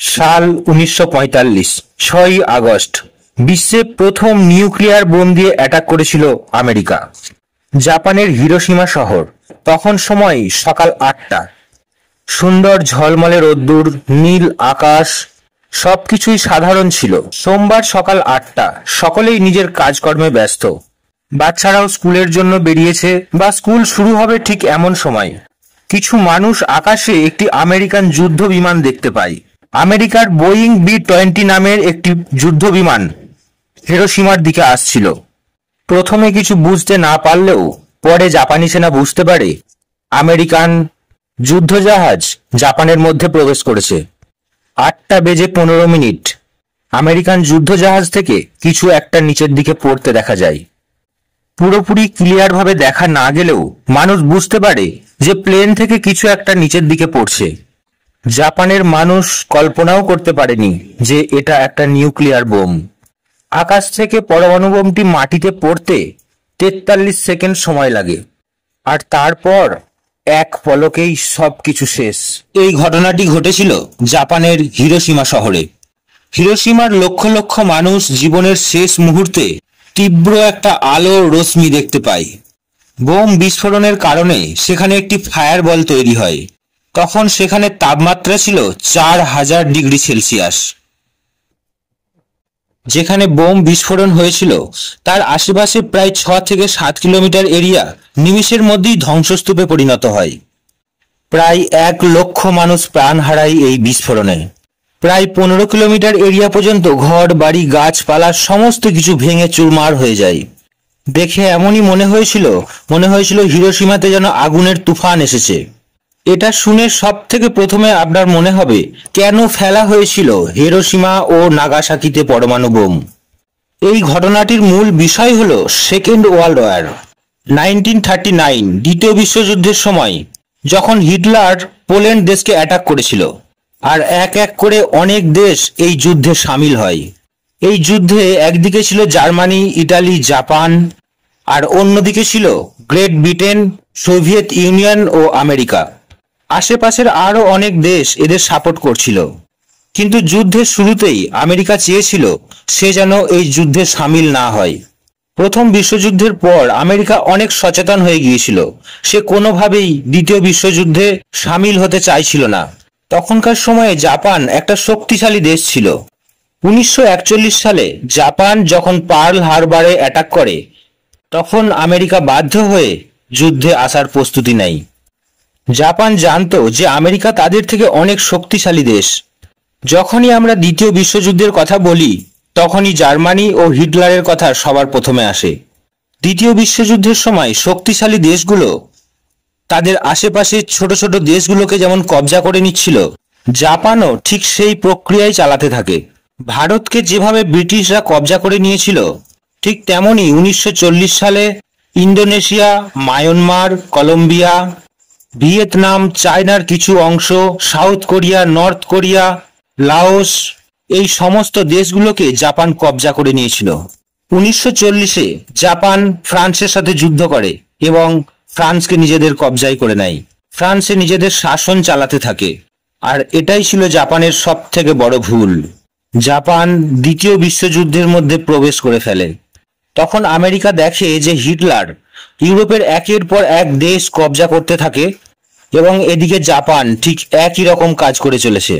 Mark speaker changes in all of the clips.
Speaker 1: সাল 1945, 6ই আগস্ট বিশ্বে প্রথম নিউক্লিয়ার বোম দিয়ে অ্যাটাক করেছিল আমেরিকা জাপানের হিরোশিমা শহর। তখন সময় সকাল 8টা। সুন্দর ঝলমলে রোদ্দুর, নীল আকাশ, সবকিছুই সাধারণ ছিল। সোমবার সকাল 8টা, সকলেই নিজের কাজকর্মে ব্যস্ত। বাচ্চারাও স্কুলের জন্য বেরিয়েছে বা স্কুল শুরু হবে ঠিক এমন সময় কিছু মানুষ আকাশে একটি আমেরিকান যুদ্ধ বিমান দেখতে পায়। আমেরিকার বোয়িং B-20 নামের একটি যুদ্ধ বিমান হিরোশিমার দিকে আসছিল। প্রথমে কিছু বুঝতে না পারলেও পরে জাপানি সেনা বুঝতে পারে আমেরিকান যুদ্ধজাহাজ জাপানের মধ্যে প্রবেশ করেছে। 8:15 আমেরিকান যুদ্ধজাহাজ থেকে কিছু একটা নিচের দিকে পড়তে দেখা যায়। পুরোপুরি ক্লিয়ার ভাবে দেখা না গেলেও মানুষ বুঝতে পারে যে প্লেন থেকে কিছু একটা নিচের দিকে পড়ছে। জাপানের মানুষ কল্পনাও করতে পারেনি যে এটা একটা নিউক্লিয়ার বোম। আকাশ থেকে পরমাণু বোমটি মাটিতে পড়তে 43 সেকেন্ড সময় লাগে, আর তারপর এক পলকেই সবকিছু শেষ। এই ঘটনাটি ঘটেছিল জাপানের হিরোশিমা শহরে। হিরোশিমার লক্ষ লক্ষ মানুষ জীবনের শেষ মুহূর্তে তীব্র একটা আলো রশ্মি দেখতে পায়। বোম বিস্ফোরণের কারণে সেখানে একটি ফায়ার বল তৈরি হয়। তখন সেখানে তাপমাত্রা ছিল 4000 ডিগ্রি সেলসিয়াস। যেখানে বোম বিস্ফোরণ হয়েছিল তার আশেপাশে প্রায় 6 থেকে 7 কিলোমিটার এরিয়া নিমিষের মধ্যেই ধ্বংসস্তূপে পরিণত হয়। প্রায় 1 লক্ষ মানুষ প্রাণ হারায় এই বিস্ফোরণে। প্রায় 15 কিলোমিটার এরিয়া পর্যন্ত ঘর বাড়ি গাছপালা সমস্ত কিছু ভেঙে চুরমার হয়ে যায়। দেখে এমনই মনে হয়েছিল হিরোশিমাতে যেন আগুনের তুফান এসেছে। এটা শুনে সব থেকে প্রথমে আপনার মনে হবে কেন ফেলা হয়েছিল হিরোশিমা ও নাগাসাকিতে পরমাণু বোম। এই ঘটনাটির মূল বিষয় হলো সেকেন্ড ওয়ার্ল্ড ওয়ার 1939, দ্বিতীয় বিশ্বযুদ্ধের সময়, যখন হিটলার পোল্যান্ড দেশকে অ্যাটাক করেছিল আর এক এক করে অনেক দেশ এই যুদ্ধে সামিল হয়। এই যুদ্ধে একদিকে ছিল জার্মানি, ইটালি, জাপান, আর অন্যদিকে ছিল গ্রেট ব্রিটেন, সোভিয়েত ইউনিয়ন ও আমেরিকা। আশেপাশের আরো অনেক দেশ এদের সাপোর্ট করছিল, কিন্তু যুদ্ধের শুরুতেই আমেরিকা চেয়েছিল সে যেন এই যুদ্ধে সামিল না হয়। প্রথম বিশ্বযুদ্ধের পর আমেরিকা অনেক সচেতন হয়ে গিয়েছিল, সে কোনোভাবেই দ্বিতীয় বিশ্বযুদ্ধে সামিল হতে চাইছিল না। তখনকার সময়ে জাপান একটা শক্তিশালী দেশ ছিল। 1941 সালে জাপান যখন পার্ল হারবারে অ্যাটাক করে, তখন আমেরিকা বাধ্য হয়ে যুদ্ধে আসার প্রস্তুতি নেয়। জাপান জানতো যে আমেরিকা তাদের থেকে অনেক শক্তিশালী দেশ। যখনই আমরা দ্বিতীয় বিশ্বযুদ্ধের কথা বলি তখনই জার্মানি ও হিটলারের কথা সবার প্রথমে আসে। দ্বিতীয় বিশ্বযুদ্ধের সময় শক্তিশালী দেশগুলো তাদের আশেপাশে ছোট ছোট দেশগুলোকে যেমন কবজা করে নিচ্ছিল, জাপানও ঠিক সেই প্রক্রিয়ায় চালাতে থাকে। ভারতকে যেভাবে ব্রিটিশরা কবজা করে নিয়েছিল, ঠিক তেমনই 1940 সালে ইন্দোনেশিয়া, মায়ানমার, কলম্বিয়া, ভিয়েতনাম, চায়নার কিছু অংশ, south Korea, north Korea, Laos, এই সমস্ত দেশগুলোকে জাপান কবজা করে নিয়েছিল। 1940-এ জাপান ফ্রান্সের সাথে যুদ্ধ করে এবং ফ্রান্সকে নিজেদের কবজায় করে নেয়। ফ্রান্সে নিজেদের শাসন চালাতে থাকে, আর এটাই ছিল জাপানের সব থেকে বড় ভুল। জাপান দ্বিতীয় বিশ্বযুদ্ধের মধ্যে প্রবেশ করে ফেলে। তখন আমেরিকা দেখে যে হিটলার ইউরোপের একের পর এক দেশ কবজা করতে থাকে এবং এদিকে জাপান ঠিক একই রকম কাজ করে চলেছে।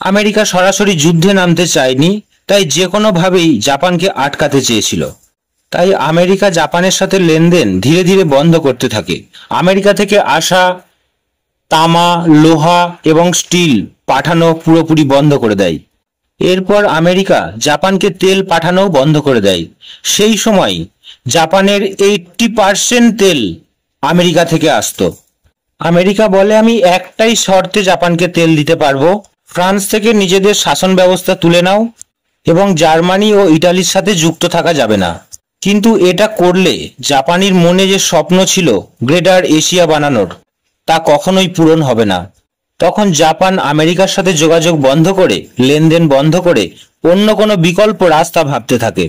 Speaker 1: আমেরিকা সরাসরি যুদ্ধে নামতে চায়নি, তাই যে কোনোভাবেই জাপানকে আটকাতে চেয়েছিল। তাই আমেরিকা জাপানের সাথে লেনদেন ধীরে ধীরে বন্ধ করতে থাকে। আমেরিকা থেকে আসা তামা, লোহা এবং স্টিল পাঠানো পুরোপুরি বন্ধ করে দেয়। এরপর আমেরিকা জাপানকে তেল পাঠানোও বন্ধ করে দেয়। সেই সময় জাপানের 80% তেল আমেরিকা থেকে আসতো। আমেরিকা বলে, আমি একটাই শর্তে জাপানকে তেল দিতে পারবো, ফ্রান্স থেকে নিজেদের শাসন ব্যবস্থা তুলে নাও এবং জার্মানি ও ইটালির সাথে যুক্ত থাকা যাবে না। কিন্তু এটা করলে জাপানির মনে যে স্বপ্ন ছিল গ্রেটার এশিয়া বানানোর, তা কখনোই পূরণ হবে না। তখন জাপান আমেরিকার সাথে যোগাযোগ বন্ধ করে, লেনদেন বন্ধ করে অন্য কোনো বিকল্প রাস্তা ভাবতে থাকে।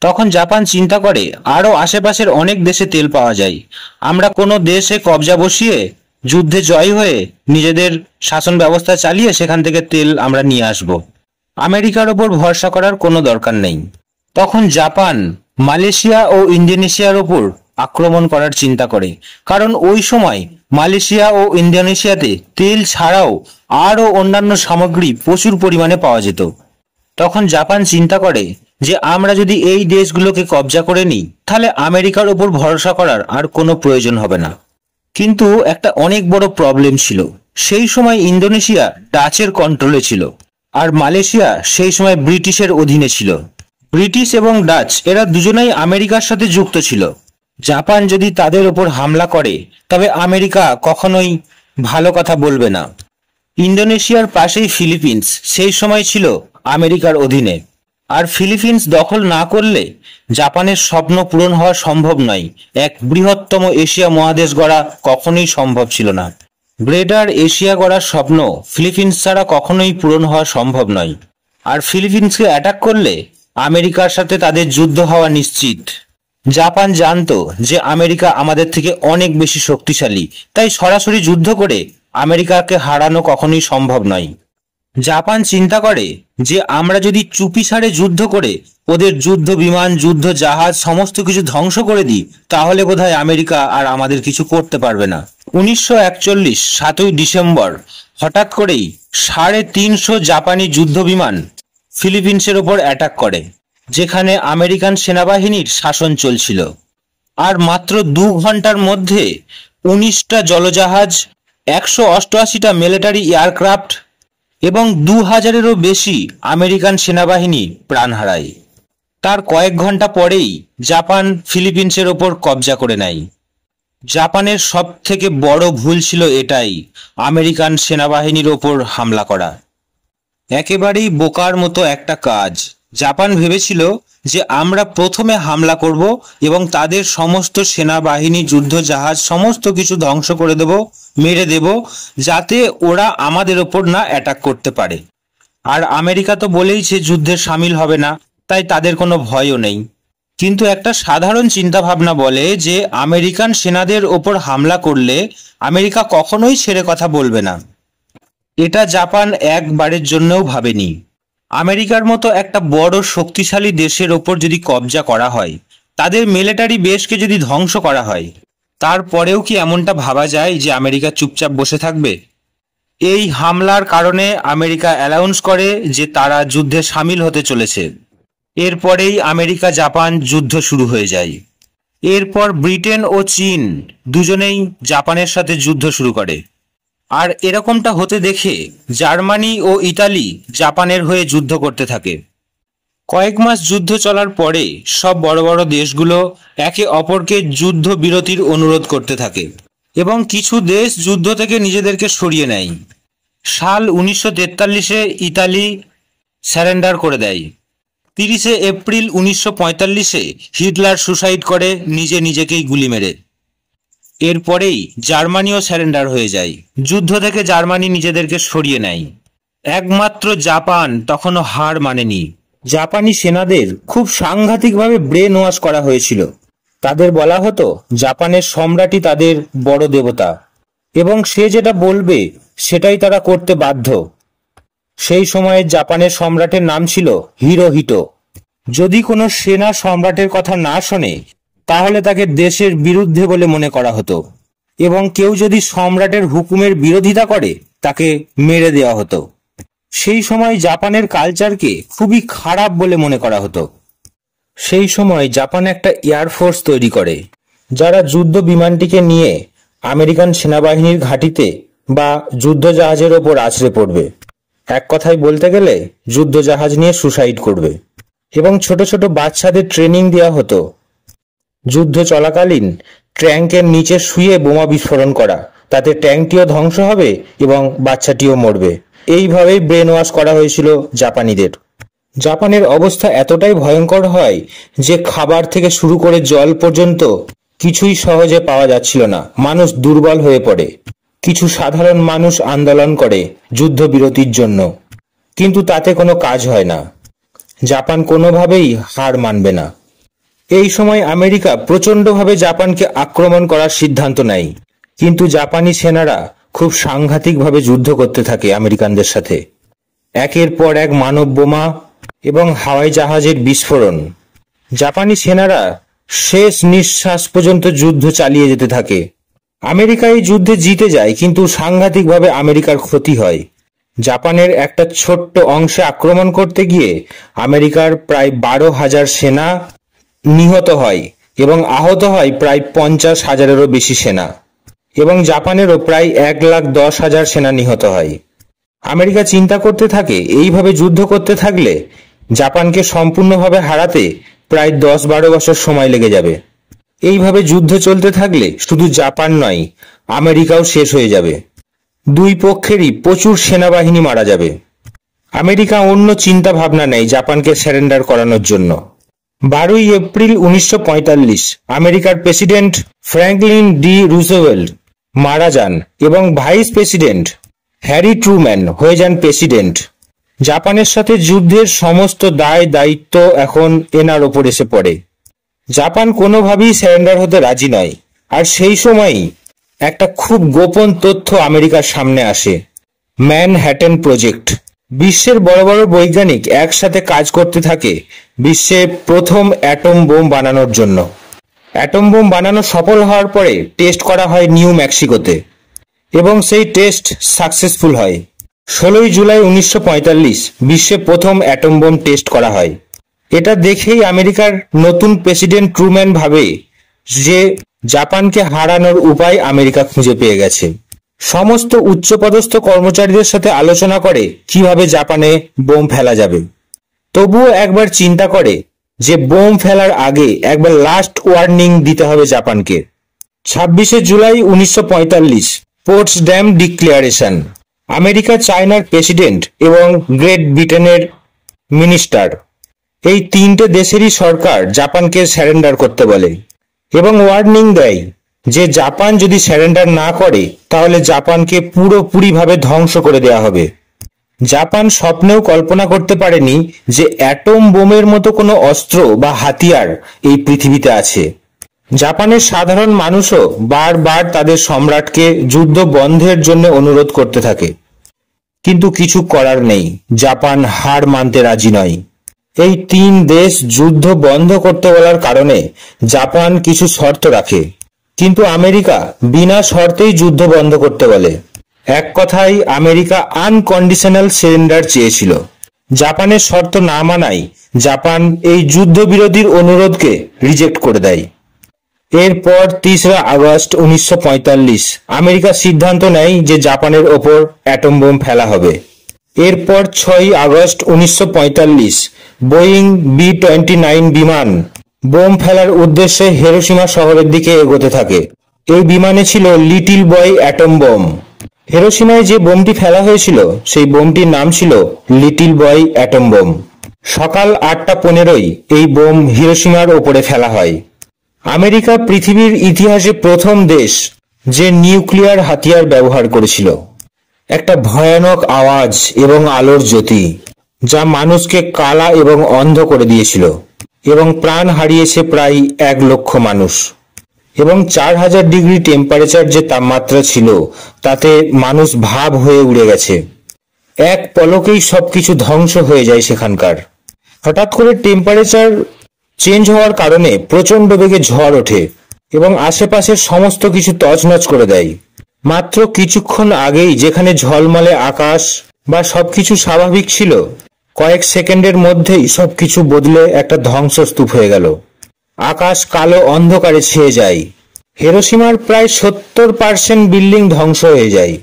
Speaker 1: তখন জাপান চিন্তা করে আরো আশেপাশের অনেক দেশে তেল পাওয়া যায়, আমরা কোনো দেশে কবজা বসিয়ে যুদ্ধে জয় হয়ে নিজেদের শাসন ব্যবস্থা চালিয়ে সেখান থেকে তেল আমরা নিয়ে আসব। আমেরিকার ওপর ভরসা করার কোনো দরকার নেই। তখন জাপান মালয়েশিয়া ও ইন্দোনেশিয়ার ওপর আক্রমণ করার চিন্তা করে, কারণ ওই সময় মালয়েশিয়া ও ইন্দোনেশিয়াতে তেল ছাড়াও আরও অন্যান্য সামগ্রী প্রচুর পরিমাণে পাওয়া যেত। তখন জাপান চিন্তা করে যে আমরা যদি এই দেশগুলোকে কবজা করে নিই তাহলে আমেরিকার ওপর ভরসা করার আর কোনো প্রয়োজন হবে না। কিন্তু একটা অনেক বড় প্রবলেম ছিল, সেই সময় ইন্দোনেশিয়া ডাচের কন্ট্রোলে ছিল আর মালয়েশিয়া সেই সময় ব্রিটিশের অধীনে ছিল। ব্রিটিশ এবং ডাচ এরা দুজনেই আমেরিকার সাথে যুক্ত ছিল। জাপান যদি তাদের ওপর হামলা করে তবে আমেরিকা কখনোই ভালো কথা বলবে না। ইন্দোনেশিয়ার পাশেই ফিলিপিন্স সেই সময় ছিল আমেরিকার অধীনে, আর ফিলিপিন্স দখল না করলে জাপানের স্বপ্ন পূরণ হওয়া সম্ভব নয়। এক বৃহত্তম এশিয়া মহাদেশ গড়া কখনোই সম্ভব ছিল না। গ্রেটার এশিয়া গড়ার স্বপ্ন ফিলিপিন্স ছাড়া কখনোই পূরণ হওয়া সম্ভব নয়। আর ফিলিপিন্সকে অ্যাটাক করলে আমেরিকার সাথে তাদের যুদ্ধ হওয়া নিশ্চিত। জাপান জানতো যে আমেরিকা আমাদের থেকে অনেক বেশি শক্তিশালী, তাই সরাসরি যুদ্ধ করে আমেরিকাকে হারানো কখনোই সম্ভব নয়। জাপান চিন্তা করে যে আমরা যদি চুপিসারে যুদ্ধ করে ওদের যুদ্ধ বিমান, যুদ্ধ জাহাজ সমস্ত কিছু ধ্বংস করে দিই তাহলে বোধহয় আমেরিকা আর আমাদের কিছু করতে পারবে না। 1941 7ই ডিসেম্বর হঠাৎ করেই 350 জাপানি যুদ্ধ বিমান ফিলিপিন্সের ওপর অ্যাটাক করে, যেখানে আমেরিকান সেনাবাহিনীর শাসন চলছিল। আর মাত্র 2 ঘন্টার মধ্যে 19টা জলজাহাজ, 188টা মিলিটারি এয়ারক্রাফট এবং 2000-এরও বেশি আমেরিকান সেনাবাহিনী প্রাণ হারায়। তার কয়েক ঘন্টা পরেই জাপান ফিলিপিন্সের ওপর কবজা করে নেয়। জাপানের সব থেকে বড় ভুল ছিল এটাই, আমেরিকান সেনাবাহিনীর ওপর হামলা করা। একেবারেই বোকার মতো একটা কাজ। জাপান ভেবেছিল যে আমরা প্রথমে হামলা করব এবং তাদের সমস্ত সেনাবাহিনী, যুদ্ধ জাহাজ সমস্ত কিছু ধ্বংস করে দেব, মেরে দেব, যাতে ওরা আমাদের ওপর না অ্যাটাক করতে পারে। আর আমেরিকা তো বলেইছে যুদ্ধে সামিল হবে না, তাই তাদের কোনো ভয়ও নেই। কিন্তু একটা সাধারণ চিন্তা ভাবনা বলে যে আমেরিকান সেনাদের ওপর হামলা করলে আমেরিকা কখনোই ছেড়ে কথা বলবে না। এটা জাপান একবারের জন্যও ভাবেনি। আমেরিকার মতো একটা বড় শক্তিশালী দেশের ওপর যদি কবজা করা হয়, তাদের মিলিটারি বেসকে যদি ধ্বংস করা হয়, তারপরেও কি এমনটা ভাবা যায় যে আমেরিকা চুপচাপ বসে থাকবে? এই হামলার কারণে আমেরিকা অ্যানাউন্স করে যে তারা যুদ্ধে সামিল হতে চলেছে। এরপরেই আমেরিকা জাপান যুদ্ধ শুরু হয়ে যায়। এরপর ব্রিটেন ও চীন দুজনেই জাপানের সাথে যুদ্ধ শুরু করে। আর এরকমটা হতে দেখে জার্মানি ও ইতালি জাপানের হয়ে যুদ্ধ করতে থাকে। কয়েক মাস যুদ্ধ চলার পরে সব বড় বড় দেশগুলো একে অপরকে যুদ্ধ বিরতির অনুরোধ করতে থাকে এবং কিছু দেশ যুদ্ধ থেকে নিজেদেরকে সরিয়ে নেয়। সাল 1943-এ ইতালি স্যারেন্ডার করে দেয়। 30শে এপ্রিল 1945-এ হিটলার সুসাইড করে নিজেকেই গুলি মেরে। এরপরেই জার্মানিও স্যারেন্ডার হয়ে যায়। যুদ্ধ থেকে জার্মানি নিজেদেরকে সরিয়ে নেয়। একমাত্র জাপান তখনও হার মানেনি। জাপানি সেনাদের খুব সাংঘাতিকভাবে ব্রেন ওয়াশ করা হয়েছিল। তাদের বলা হতো জাপানের সম্রাটই তাদের বড় দেবতা এবং সে যেটা বলবে সেটাই তারা করতে বাধ্য। সেই সময়ে জাপানের সম্রাটের নাম ছিল হিরোহিটো। যদি কোনো সেনা সম্রাটের কথা না শোনে তাহলে তাকে দেশের বিরুদ্ধে বলে মনে করা হতো এবং কেউ যদি সম্রাটের হুকুমের বিরোধিতা করে তাকে মেরে দেওয়া হতো। সেই সময় জাপানের কালচারকে খুবই খারাপ বলে মনে করা হতো। সেই সময় জাপান একটা এয়ারফোর্স তৈরি করে যারা যুদ্ধ বিমানটিকে নিয়ে আমেরিকান সেনাবাহিনীর ঘাঁটিতে বা যুদ্ধ জাহাজের ওপর আছড়ে পড়বে। এক কথায় বলতে গেলে যুদ্ধ জাহাজ নিয়ে সুসাইড করবে। এবং ছোট ছোট বাচ্চাদের ট্রেনিং দেওয়া হতো যুদ্ধ চলাকালীন ট্যাঙ্কের নিচে শুয়ে বোমা বিস্ফোরণ করা, তাতে ট্যাঙ্কটিও ধ্বংস হবে এবং বাচ্চাটিও মরবে। এইভাবেই ব্রেন ওয়াশ করা হয়েছিল জাপানিদের। জাপানের অবস্থা এতটাই ভয়ঙ্কর হয় যে খাবার থেকে শুরু করে জল পর্যন্ত কিছুই সহজে পাওয়া যাচ্ছিল না। মানুষ দুর্বল হয়ে পড়ে। কিছু সাধারণ মানুষ আন্দোলন করে যুদ্ধবিরতির জন্য, কিন্তু তাতে কোনো কাজ হয় না। জাপান কোনোভাবেই হার মানবে না। এই সময় আমেরিকা প্রচণ্ডভাবে জাপানকে আক্রমণ করার সিদ্ধান্ত নেয়। কিন্তু জাপানি সেনারা খুব সাংঘাতিকভাবে যুদ্ধ করতে থাকে আমেরিকানদের সাথে। একের পর এক মানব বোমা এবং হাওয়াই জাহাজের বিস্ফোরণ। জাপানি সেনারা শেষ নিঃশ্বাস পর্যন্ত যুদ্ধ চালিয়ে যেতে থাকে। আমেরিকা এই যুদ্ধে জিতে যায়, কিন্তু সাংঘাতিকভাবে আমেরিকার ক্ষতি হয়। জাপানের একটা ছোট্ট অংশে আক্রমণ করতে গিয়ে আমেরিকার প্রায় 12,000 সেনা নিহত হয় এবং আহত হয় প্রায় 50,000-এরও বেশি সেনা, এবং জাপানেরও প্রায় 1,10,000 সেনা নিহত হয়। আমেরিকা চিন্তা করতে থাকে, এইভাবে যুদ্ধ করতে থাকলে জাপানকে সম্পূর্ণভাবে হারাতে প্রায় 10-12 বছর সময় লেগে যাবে। এইভাবে যুদ্ধ চলতে থাকলে শুধু জাপান নয়, আমেরিকাও শেষ হয়ে যাবে। দুই পক্ষেরই প্রচুর সেনাবাহিনী মারা যাবে। আমেরিকা অন্য চিন্তা ভাবনা নেয় জাপানকে স্যারেন্ডার করানোর জন্য। 12 এপ্রিল 1945 আমেরিকার প্রেসিডেন্ট ফ্র্যাঙ্কলিন ডি রুজভেল্ট মারা যান এবং ভাইস প্রেসিডেন্ট হ্যারি ট্রুম্যান হয়ে যান প্রেসিডেন্ট। জাপানের সাথে যুদ্ধের সমস্ত দায় দায়িত্ব এখন এনার ওপর এসে পড়ে। জাপান কোনোভাবেই স্যারেন্ডার হতে রাজি নয়। আর সেই সময়ই একটা খুব গোপন তথ্য আমেরিকার সামনে আসে, ম্যানহ্যাটেন প্রজেক্ট। বিশ্বের বড় বড় বৈজ্ঞানিক একসাথে কাজ করতে থাকে বিশ্বে প্রথম অ্যাটম বোম বানানোর জন্য। অ্যাটম বোম বানানো সফল হওয়ার পরে টেস্ট করা হয় নিউ মেক্সিকোতে, এবং সেই টেস্ট সাকসেসফুল হয়। 16 জুলাই 1945 বিশ্বে প্রথম অ্যাটম বোম টেস্ট করা হয়। এটা দেখেই আমেরিকার নতুন প্রেসিডেন্ট ট্রুম্যান ভাবে যে জাপানকে হারানোর উপায় আমেরিকা খুঁজে পেয়ে গেছে। সমস্ত উচ্চপদস্থ কর্মচারীদের সাথে আলোচনা করে কিভাবে জাপানে বোম ফেলা যাবে। তবুও একবার চিন্তা করে যে বোম ফেলার আগে একবার লাস্ট ওয়ার্নিং দিতে হবে জাপানকে। 26 জুলাই 1945 পোটসড্যাম ডিক্লারেশন। আমেরিকা, চায়নার প্রেসিডেন্ট এবং গ্রেট ব্রিটেনের মিনিস্টার, এই তিনটে দেশেরই সরকার জাপানকে স্যারেন্ডার করতে বলে এবং ওয়ার্নিং দেয় যে জাপান যদি স্যারেন্ডার না করে তাহলে জাপানকে পুরোপুরিভাবে ধ্বংস করে দেওয়া হবে। জাপান স্বপ্নেও কল্পনা করতে পারেনি যে অ্যাটম বোমের মতো কোনো অস্ত্র বা হাতিয়ার এই পৃথিবীতে আছে। জাপানের সাধারণ মানুষও বারবার তাদের সম্রাটকে যুদ্ধ বন্ধের জন্য অনুরোধ করতে থাকে, কিন্তু কিছু করার নেই, জাপান হার মানতে রাজি নয়। এই তিন দেশ যুদ্ধ বন্ধ করতে বলার কারণে জাপান কিছু শর্ত রাখে, কিন্তু আমেরিকা বিনা শর্তেই যুদ্ধ বন্ধ করতে বলে। এক কথায় আমেরিকা আনকন্ডিশনাল সারেন্ডার চেয়েছিল। জাপানের শর্ত না মানায় জাপান এই যুদ্ধবিরতির অনুরোধকে রিজেক্ট করে দেয়। এরপর 3 আগস্ট 1945 আমেরিকা সিদ্ধান্ত নেয় যে জাপানের ওপর অ্যাটম বোম ফেলা হবে। এরপর 6 আগস্ট 1945 বোয়িং B-29 বিমান বোম ফেলার উদ্দেশ্যে হিরোশিমা শহরের দিকে এগোতে থাকে। এই বিমানে ছিল লিটল বয় অ্যাটম বোম। হিরোশিমায় যে বোমটি ফেলা হয়েছিল সেই বোমটির নাম ছিল লিটল বয় অ্যাটম বোম। সকাল 8:15 এই বোম হিরোশিমার ওপরে ফেলা হয়। আমেরিকা পৃথিবীর ইতিহাসে প্রথম দেশ যে নিউক্লিয়ার হাতিয়ার ব্যবহার করেছিল। একটা ভয়ানক আওয়াজ এবং আলোর জ্যোতি যা মানুষকে কালা এবং অন্ধ করে দিয়েছিল, এবং প্রাণ হারিয়েছে প্রায় 1 লক্ষ মানুষ। এবং 4000 ডিগ্রি টেম্পারেচার যে তাপমাত্রা ছিল তাতে মানুষ ভাব হয়ে উড়ে গেছে। এক পলকেই সবকিছু ধ্বংস হয়ে যায় সেখানকার। হঠাৎ করে টেম্পারেচার চেঞ্জ হওয়ার কারণে প্রচন্ড বেগে ঝড় ওঠে এবং আশেপাশের সমস্ত কিছু তছনছ করে দেয়। মাত্র কিছুক্ষণ আগেই যেখানে ঝলমলে আকাশ বা সবকিছু স্বাভাবিক ছিল, কয়েক সেকেন্ডের মধ্যেই সবকিছু বদলে একটা ধ্বংসস্তূপ হয়ে গেল। আকাশ কালো অন্ধকারে ছেয়ে যায়। হিরোশিমার প্রায় 70% বিল্ডিং ধ্বংস হয়ে যায়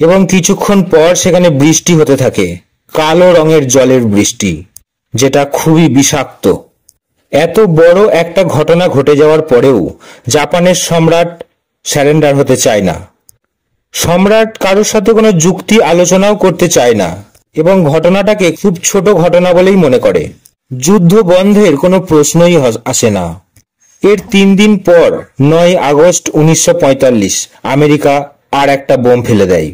Speaker 1: এবং কিছুক্ষণ পর সেখানে বৃষ্টি হতে থাকে, কালো রঙের জলের বৃষ্টি, যেটা খুবই বিষাক্ত। এত বড় একটা ঘটনা ঘটে যাওয়ার পরেও জাপানের সম্রাট স্যারেন্ডার হতে চায় না। সম্রাট কারোর সাথে কোনো যুক্তি আলোচনাও করতে চায় না এবং ঘটনাটাকে খুব ছোট ঘটনা বলেই মনে করে। যুদ্ধ বন্ধের কোনো প্রশ্নই আসে না। এর 3 দিন পর 9 আগস্ট 1945 আমেরিকা আর একটা বোম ফেলে দেয়,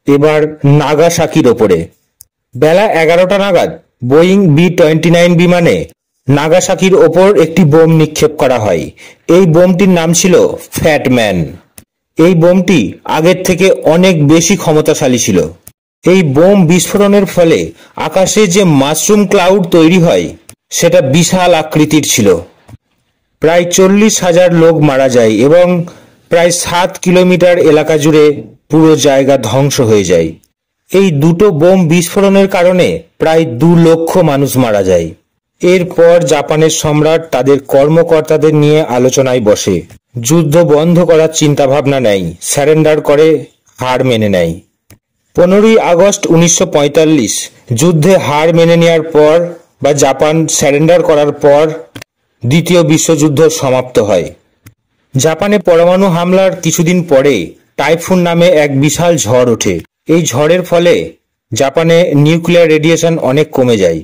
Speaker 1: এবার নাগাসাকির ওপরে। বেলা 11টা নাগাদ বোয়িং B-29 বিমানে নাগাসাকির ওপর একটি বোম নিক্ষেপ করা হয়। এই বোমটির নাম ছিল ফ্যাট ম্যান। এই বোমটি আগের থেকে অনেক বেশি ক্ষমতাশালী ছিল। এই বোম বিস্ফোরণের ফলে আকাশে যে মাশরুম ক্লাউড তৈরি হয় সেটা বিশাল আকৃতির ছিল। প্রায় 40,000 লোক মারা যায় এবং প্রায় 7 কিলোমিটার এলাকা জুড়ে পুরো জায়গা ধ্বংস হয়ে যায়। এই দুটো বোম বিস্ফোরণের কারণে প্রায় 2 লক্ষ মানুষ মারা যায়। এরপর জাপানের সম্রাট তাদের কর্মকর্তাদের নিয়ে আলোচনায় বসে, যুদ্ধ বন্ধ করার চিন্তাভাবনা নেয়, স্যারেন্ডার করে, হার মেনে নেয়। 15ই আগস্ট 1945 যুদ্ধে হার মেনে নেওয়ার পর বা জাপান স্যারেন্ডার করার পর দ্বিতীয় বিশ্বযুদ্ধ সমাপ্ত হয়। জাপানে পরমাণু হামলার কিছুদিন পরে টাইফুন নামে এক বিশাল ঝড় ওঠে। এই ঝড়ের ফলে জাপানে নিউক্লিয়ার রেডিয়েশন অনেক কমে যায়।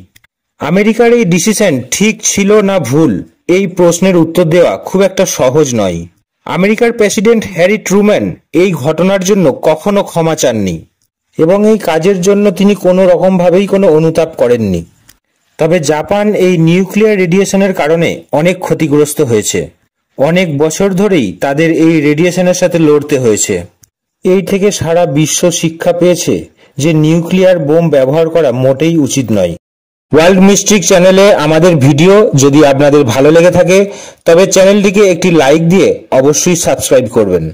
Speaker 1: আমেরিকার এই ডিসিশন ঠিক ছিল না ভুল, এই প্রশ্নের উত্তর দেওয়া খুব একটা সহজ নয়। আমেরিকার প্রেসিডেন্ট হ্যারি ট্রুম্যান এই ঘটনার জন্য কখনো ক্ষমা চাননি এবং এই কাজের জন্য তিনি কোনো রকমভাবেই কোনো অনুতাপ করেননি। তবে জাপান এই নিউক্লিয়ার রেডিয়েশনের কারণে অনেক ক্ষতিগ্রস্ত হয়েছে। অনেক বছর ধরেই তাদের এই রেডিয়েশনের সাথে লড়তে হয়েছে। এই থেকে সারা বিশ্ব শিক্ষা পেয়েছে যে নিউক্লিয়ার বোম ব্যবহার করা মোটেই উচিত নয়। ওয়ার্ল্ড মিস্ট্রিক চ্যানেলে আমাদের ভিডিও যদি আপনাদের ভালো লেগে থাকে তবে চ্যানেলটিকে একটি লাইক দিয়ে অবশ্যই সাবস্ক্রাইব করবেন।